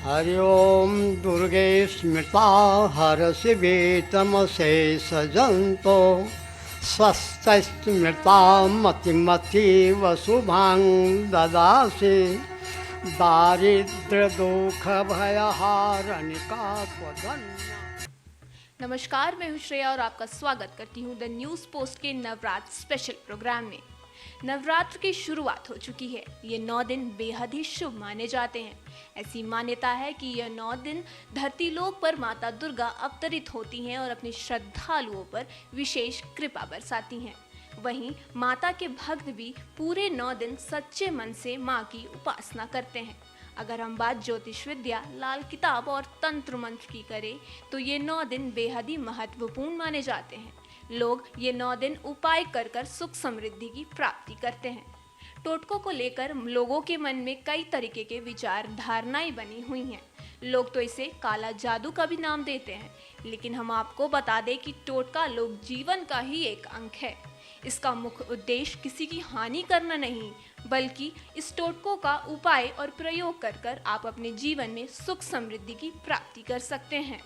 हरि ओम दुर्गे स्मृता हरशिवे तमसे सजन्तो स्वस्तिस्मृता मतिमतीव शुभां ददासि दारिद्र्य दुख भयहारनिका त्वदन्य। नमस्कार, मैं हूं श्रेया और आपका स्वागत करती हूं द न्यूज़ पोस्ट के नवरात्र स्पेशल प्रोग्राम में। नवरात्र की शुरुआत हो चुकी है। ये 9 दिन बेहद ही शुभ माने जाते हैं। ऐसी मान्यता है कि यह 9 दिन धरती लोक पर माता दुर्गा अवतरित होती हैं और अपने श्रद्धालुओं पर विशेष कृपा बरसाती हैं। वहीं माता के भक्त भी पूरे 9 दिन सच्चे मन से माँ की उपासना करते हैं। अगर हम बात ज्योतिष विद्या, लाल किताब और तंत्र मंत्र की करें तो ये 9 दिन बेहद ही महत्वपूर्ण माने जाते हैं। लोग ये 9 दिन उपाय कर कर सुख समृद्धि की प्राप्ति करते हैं। टोटकों को लेकर लोगों के मन में कई तरीके के विचार धारणाएं बनी हुई हैं। लोग तो इसे काला जादू का भी नाम देते हैं, लेकिन हम आपको बता दें कि टोटका लोक जीवन का ही एक अंग है। इसका मुख्य उद्देश्य किसी की हानि करना नहीं, बल्कि इस टोटकों का उपाय और प्रयोग कर कर आप अपने जीवन में सुख समृद्धि की प्राप्ति कर सकते हैं।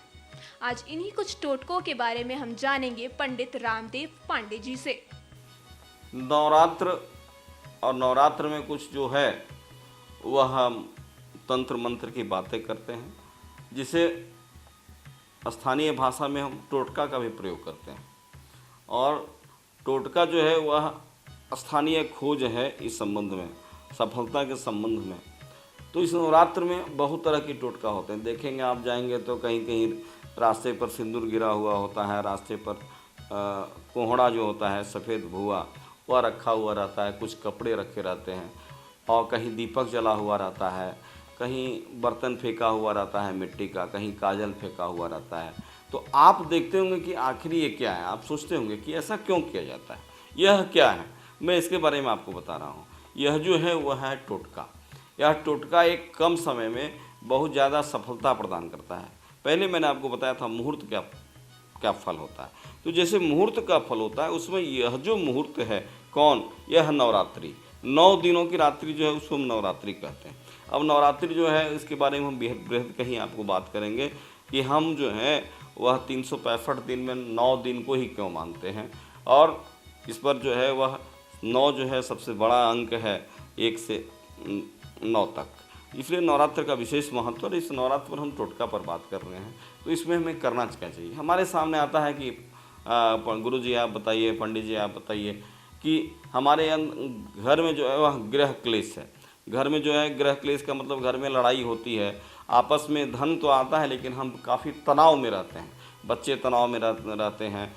आज इन्हीं कुछ टोटकों के बारे में हम जानेंगे पंडित रामदेव पांडे जी से। नवरात्र और नवरात्र में कुछ जो है वह हम तंत्र मंत्र की बातें करते हैं, जिसे स्थानीय भाषा में हम टोटका का भी प्रयोग करते हैं। और टोटका जो है वह स्थानीय खोज है इस संबंध में, सफलता के संबंध में। तो इस नवरात्र में बहुत तरह की टोटका होते हैं। देखेंगे आप जाएंगे तो कहीं कहीं रास्ते पर सिंदूर गिरा हुआ होता है, रास्ते पर कोहड़ा जो होता है सफ़ेद भुआ वह रखा हुआ रहता है, कुछ कपड़े रखे रहते हैं, और कहीं दीपक जला हुआ रहता है, कहीं बर्तन फेंका हुआ रहता है मिट्टी का, कहीं काजल फेंका हुआ रहता है। तो आप देखते होंगे कि आखिर ये क्या है। आप सोचते होंगे कि ऐसा क्यों किया जाता है, यह क्या है। मैं इसके बारे में आपको बता रहा हूँ। यह जो है वह है टोटका। यह टोटका एक कम समय में बहुत ज़्यादा सफलता प्रदान करता है। पहले मैंने आपको बताया था मुहूर्त क्या फल होता है। तो जैसे मुहूर्त का फल होता है, उसमें यह जो मुहूर्त है कौन, यह नवरात्रि। 9 दिनों की रात्रि जो है उसको हम नवरात्रि कहते हैं। अब नवरात्रि जो है इसके बारे में हम बृहद कहीं आपको बात करेंगे कि हम जो है वह 365 दिन में 9 दिन को ही क्यों मानते हैं, और इस पर जो है वह 9 जो है सबसे बड़ा अंक है 1 से 9 तक। इसलिए नवरात्र का विशेष महत्व है। इस नवरात्र पर हम टोटका पर बात कर रहे हैं, तो इसमें हमें करना क्या चाहिए। हमारे सामने आता है कि गुरु जी आप बताइए, पंडित जी आप बताइए कि हमारे घर में जो है वह गृह क्लेश है। घर में जो है गृह क्लेश का मतलब घर में लड़ाई होती है, आपस में धन तो आता है लेकिन हम काफ़ी तनाव में रहते हैं। बच्चे तनाव में रहते हैं,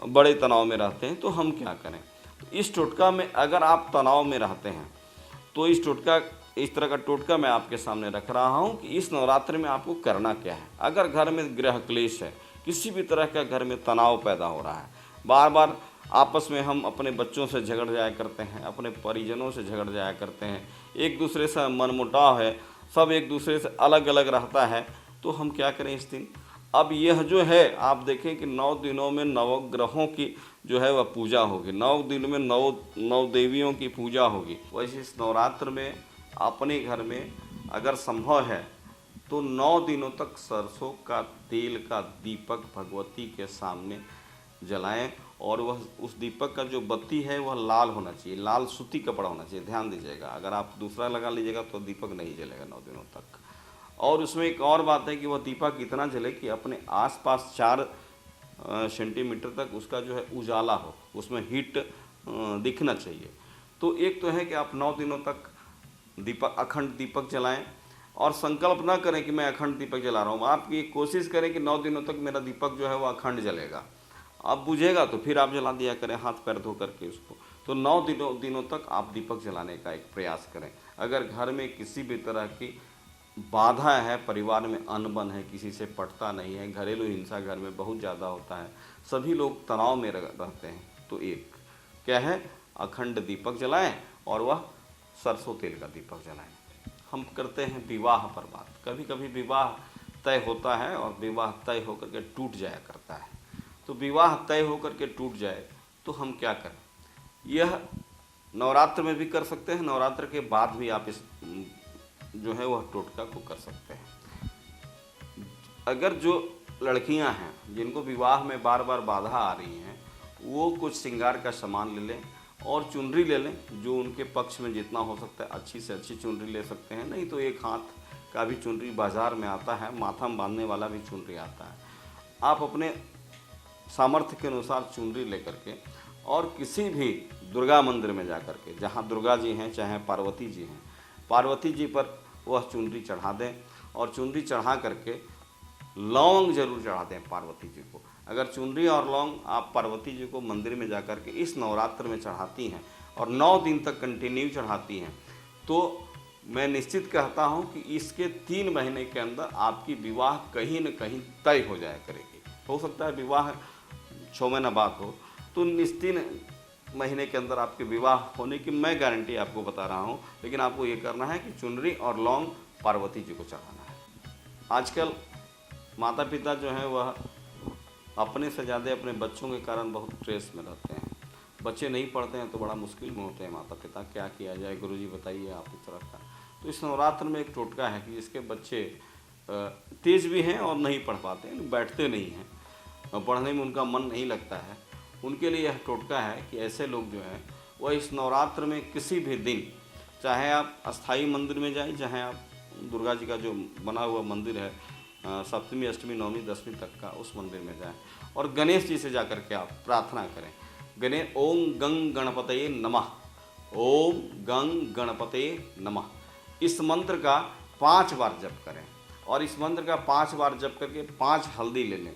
बड़े तनाव में रहते हैं। तो हम क्या करें। तो इस टोटका में अगर आप तनाव में रहते हैं तो इस तरह का टोटका मैं आपके सामने रख रहा हूँ कि इस नवरात्र में आपको करना क्या है। अगर घर में गृह क्लेश है, किसी भी तरह का घर में तनाव पैदा हो रहा है, बार बार आपस में हम अपने बच्चों से झगड़ जाया करते हैं, अपने परिजनों से झगड़ जाया करते हैं, एक दूसरे से मनमुटाव है, सब एक दूसरे से अलग अलग रहता है, तो हम क्या करें इस दिन। अब यह जो है आप देखें कि 9 दिनों में नवग्रहों की जो है वह पूजा होगी। 9 दिन में 9 देवियों की पूजा होगी। वैसे इस नवरात्र में अपने घर में अगर संभव है तो 9 दिनों तक सरसों का तेल का दीपक भगवती के सामने जलाएं, और वह उस दीपक का जो बत्ती है वह लाल होना चाहिए, लाल सूती कपड़ा होना चाहिए। ध्यान दीजिएगा, अगर आप दूसरा लगा लीजिएगा तो दीपक नहीं जलेगा 9 दिनों तक। और उसमें एक और बात है कि वह दीपक इतना जले कि अपने आसपास 4 सेंटीमीटर तक उसका जो है उजाला हो, उसमें हीट दिखना चाहिए। तो एक तो है कि आप 9 दिनों तक अखंड दीपक जलाएं, और संकल्प ना करें कि मैं अखंड दीपक जला रहा हूँ। आप ये कोशिश करें कि 9 दिनों तक मेरा दीपक जो है वो अखंड जलेगा। अब बुझेगा तो फिर आप जला दिया करें, हाथ पैर धो करके उसको। तो 9 दिनों तक आप दीपक जलाने का एक प्रयास करें। अगर घर में किसी भी तरह की बाधा है, परिवार में अनबन है, किसी से पटता नहीं है, घरेलू हिंसा घर में बहुत ज़्यादा होता है, सभी लोग तनाव में रहते हैं, तो एक क्या है, अखंड दीपक जलाएं और वह सरसों तेल का दीपक जलाएं। हम करते हैं विवाह पर बात। कभी कभी विवाह तय होता है और विवाह तय होकर के टूट जाया करता है। तो विवाह तय होकर के टूट जाए तो हम क्या करें। यह नवरात्र में भी कर सकते हैं, नवरात्र के बाद भी आप इस जो है वह टोटका को कर सकते हैं। अगर जो लड़कियां हैं जिनको विवाह में बार बार बाधा आ रही हैं, वो कुछ श्रृंगार का सामान ले लें और चुनरी ले लें, जो उनके पक्ष में जितना हो सकता है अच्छी से अच्छी चुनरी ले सकते हैं। नहीं तो एक हाथ का भी चुनरी बाज़ार में आता है, माथा में बांधने वाला भी चुनरी आता है। आप अपने सामर्थ्य के अनुसार चुनरी लेकर के और किसी भी दुर्गा मंदिर में जा कर के, जहाँ दुर्गा जी हैं चाहे पार्वती जी हैं, पार्वती जी पर वह चुनरी चढ़ा दें और चुनरी चढ़ा करके लौंग जरूर चढ़ा दें पार्वती जी को। अगर चुनरी और लौंग आप पार्वती जी को मंदिर में जा कर के इस नवरात्र में चढ़ाती हैं और 9 दिन तक कंटिन्यू चढ़ाती हैं, तो मैं निश्चित कहता हूं कि इसके 3 महीने के अंदर आपकी विवाह कहीं न कहीं तय हो जाया करेगी। हो सकता है विवाह 6 महीना बाद हो, तो इस 3 महीने के अंदर आपके विवाह होने की मैं गारंटी आपको बता रहा हूं। लेकिन आपको ये करना है कि चुनरी और लौंग पार्वती जी को चढ़ाना है। आजकल माता पिता जो हैं वह अपने से ज़्यादा अपने बच्चों के कारण बहुत स्ट्रेस में रहते हैं। बच्चे नहीं पढ़ते हैं तो बड़ा मुश्किल में होते हैं माता पिता, क्या किया जाए गुरुजी बताइए आप इस तरह का। तो इस नवरात्र में एक टोटका है कि जिसके बच्चे तेज़ भी हैं और नहीं पढ़ पाते हैं, बैठते नहीं हैं, पढ़ने में उनका मन नहीं लगता है, उनके लिए यह टोटका है कि ऐसे लोग जो हैं वह इस नवरात्र में किसी भी दिन, चाहे आप अस्थाई मंदिर में जाएं, चाहे आप दुर्गा जी का जो बना हुआ मंदिर है सप्तमी अष्टमी नवमी दसवीं तक का, उस मंदिर में जाएं और गणेश जी से जाकर के आप प्रार्थना करें। गणेश ओम गंग गणपतये नमः, ओम गंग गणपतये नमः, इस मंत्र का 5 बार जप करें और इस मंत्र का 5 बार जप करके 5 हल्दी ले लें,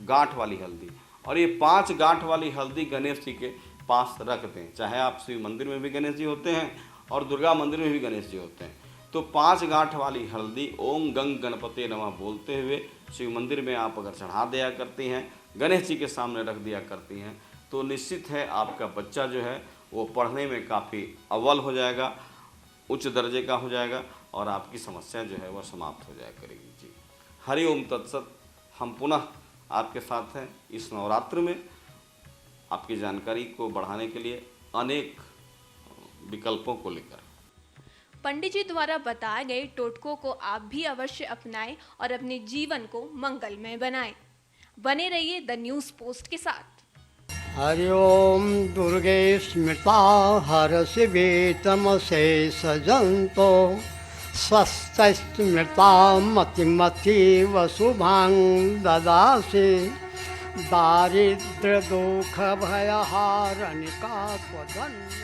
गांठ वाली हल्दी, और ये 5 गांठ वाली हल्दी गणेश जी के पास रख दें। चाहे आप शिव मंदिर में भी गणेश जी होते हैं और दुर्गा मंदिर में भी गणेश जी होते हैं, तो 5 गांठ वाली हल्दी ओम गंग गणपते नमः बोलते हुए शिव मंदिर में आप अगर चढ़ा दिया करती हैं, गणेश जी के सामने रख दिया करती हैं, तो निश्चित है आपका बच्चा जो है वो पढ़ने में काफ़ी अव्वल हो जाएगा, उच्च दर्जे का हो जाएगा और आपकी समस्या जो है वह समाप्त हो जाया करेगी। जी हरि ओम तत्सत। हम पुनः आपके साथ हैं इस नवरात्र में आपकी जानकारी को बढ़ाने के लिए अनेक विकल्पों को लेकर। पंडित जी द्वारा बताए गए टोटकों को आप भी अवश्य अपनाएं और अपने जीवन को मंगलमय बनाएं। बने रहिए द न्यूज़ पोस्ट के साथ। हरि ओम दुर्गे स्मृता हरषि तमसे सजन्तो स्वस्तिस्मृता मतिमतीव शुभां ददासि दारिद्र्य दुःख भयहारिणिका त्वदन्या।